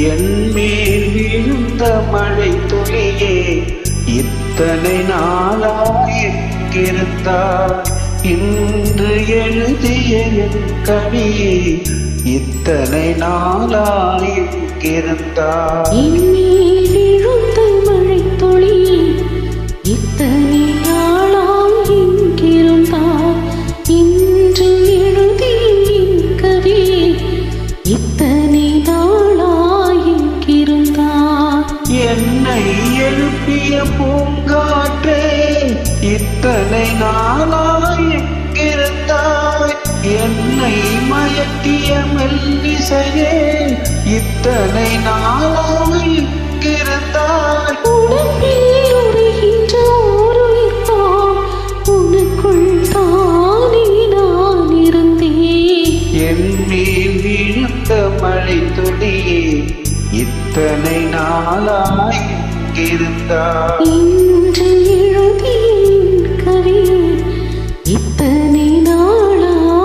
என் மேல் விழுந்த மழை துளியே இத்தனை நாளாயிருந்தார். இன்று எழுதிய என் கவியே இத்தனை நாளாயிருந்தார். என் மேல் விழுந்த மழை துளியே இத்தனை நாளாயிருந்தார். இன்று எழுதிய என் கவியே இத்தனை நாளாயிருந்தார். என்னை எழுப்பிய பூங்காற்றே இத்தனை நாளாயிருந்தாய். என்னை மயக்கிய மெல்லிசையே இத்தனை நாளாயிருந்தாய். உடம்பில் உறைகின்ற ஓருயிர்தான் உனக்குள் தானே நான் இருந்தேன். என் மேல் விழுந்த மழை துளியே இத்தனை நாளாயிருந்தாய். இன்று எழுதிய என் கவியே இத்தனை நாளாயிருந்தார்.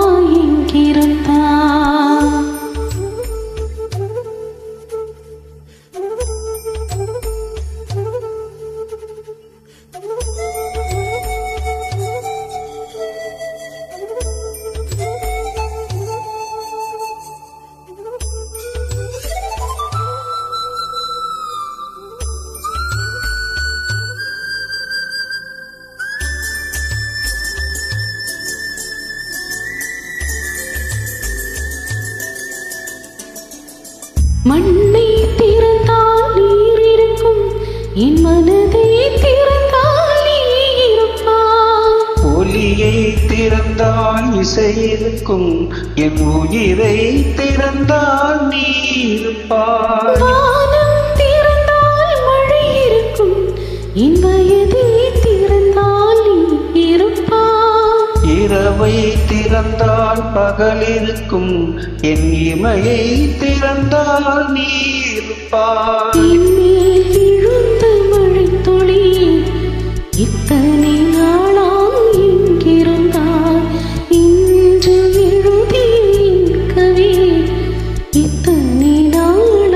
மண்ணை திறந்தால் நீர் இருக்கும், என் மனதை திறந்தால் நீ இருப்பாய். ஒலியை திறந்தால் இசை இருக்கும், என் உயிரை திறந்தால் நீ இருப்பாய். வானம் திறந்தால் மழை இருக்கும், என் வயதை திறந்தால் நீ இருப்பாய். இரவை திறந்தால் பகல் இருக்கும், என் இமையை திறந்தால் நீ இருப்பாய். என் மேல் விழுந்த மழை துளியே இத்தனை நாளாயிருந்தார். இன்று எழுதிய என் கவியே இத்தனை நாளாயிருந்தார்.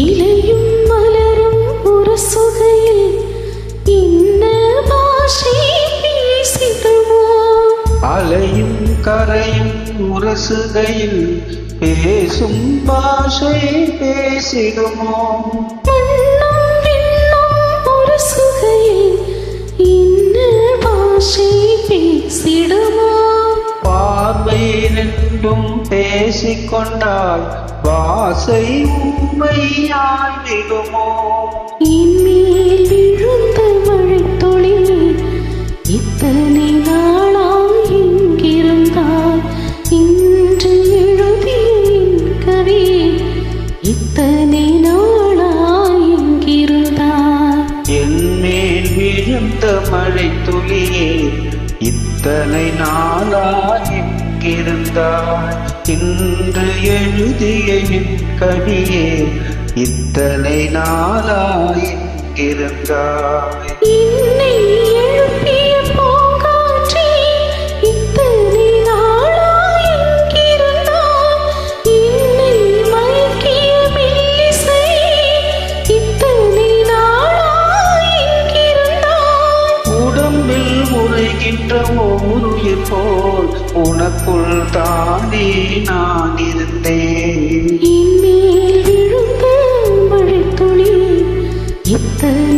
இலையும் மலரும் உரசுகையில் என்ன பாஷை பேசிடுமோ? அலையும் கரையும் உரசுகையில் பேசும் பாஷை பேசிடுமோ? மண்ணும் விண்ணும் உரசுகையில் என்ன பாஷை பேசிடுமோ? பார்வை ரெண்டும் பேசிக்கொண்டால் வாசை உண்மையாய் விடுமோ? என் மேல் விழுந்த மழை துளியே இத்தனை நாளாயிருந்தார். இன்று எழுதிய என் கவியே இத்தனை நாளாயிருந்தார். என் மேல் விழுந்த மழை துளியே இத்தனை நாளாயிருந்தாய். இன்று எழுதிய என் கவியே இத்தனை நாளாயிருந்தாய். என்னை எழுப்பிய பூங்காற்றே இத்தனை நாளாயிருந்தார். என்னை மயக்கிய மெல்லிசையே இத்தனை நாளாயிருந்தார். உடம்பில் உறைகின்ற ஓருயிர் போல் உனக்குள் தானே நான் இருந்தேன். என் மேல் விழுந்த மழை துளியே இத்தனை